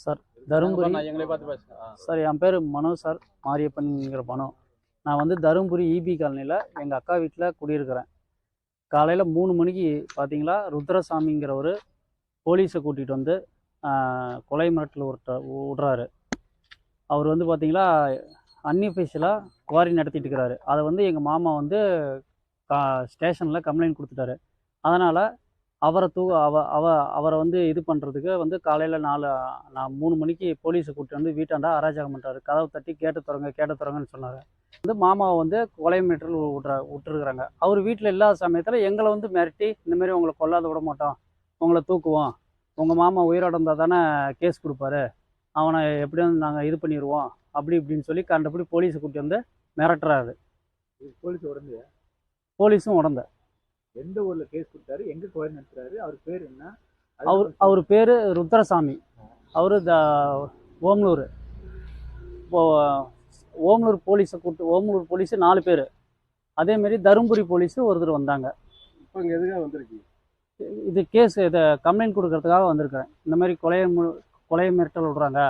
Sir Dharmapuri எங்களை பார்த்து பேசுங்க. சார் என் பேர் மனோ சார், மாரியப்பன்ங்கிற மனோ. நான் வந்து தருமபுரி இபி காலனியில் எங்கள் அக்கா வீட்டில் குடியிருக்கிறேன். காலையில் 3 மணிக்கு பார்த்தீங்களா, ருத்ரசாமிங்கிற ஒரு போலீஸை கூட்டிகிட்டு வந்து கொலை மிரட்டல் விடுறாரு. அவர் வந்து பார்த்தீங்களா அன்அஃபிஷியலாக குவாரி நடத்திட்டு இருக்கிறாரு. அதை வந்து எங்கள் மாமா வந்து ஸ்டேஷனில் கம்ப்ளைண்ட் கொடுத்துட்டாரு. அதனால் அவரை வந்து இது பண்ணுறதுக்கு வந்து காலையில் நான் 3 மணிக்கு போலீஸை கூப்பிட்டு வந்து வீட்டாண்டா அராஜகம் பண்ணுறாரு. கதவை தட்டி கேட்டு திறங்கன்னு சொன்னார். வந்து மாமாவை வந்து கொலை மிரட்டல் விட்டுருக்குறாங்க. அவர் வீட்டில் இல்லாத சமயத்தில் எங்களை வந்து மிரட்டி, இந்தமாரி உங்களை கொல்லாத விட மாட்டோம், உங்களை தூக்குவோம், உங்கள் மாமா உயிரோட இருந்தால் தானே கேஸ் கொடுப்பாரு, அவனை எப்படியும் நாங்கள் இது பண்ணிடுவோம் அப்படி இப்படின்னு சொல்லி கண்டபடி போலீஸை கூப்பிட்டு வந்து மிரட்டுறாரு. போலீஸும் உடந்த. எந்த ஊர்ல கேஸ் கொடுத்தாரு, எங்க கோயில் நடத்துறாரு, அவர் பேர் என்ன? அவர் பேர் ருத்ரசாமி. அவரு ஓமலூர். ஓமலூர் போலீஸை ஓமலூர் போலீஸு 4 பேர். அதேமாரி தருமபுரி போலீஸு ஒருத்தர் வந்தாங்க. இப்போ இங்கே எதுக்காக வந்திருக்கீங்க? இது கேஸ் இதை கம்ப்ளைண்ட் கொடுக்கறதுக்காக வந்திருக்கிறேன். இந்த மாதிரி கொலை மிரட்டல் விடுறாங்க.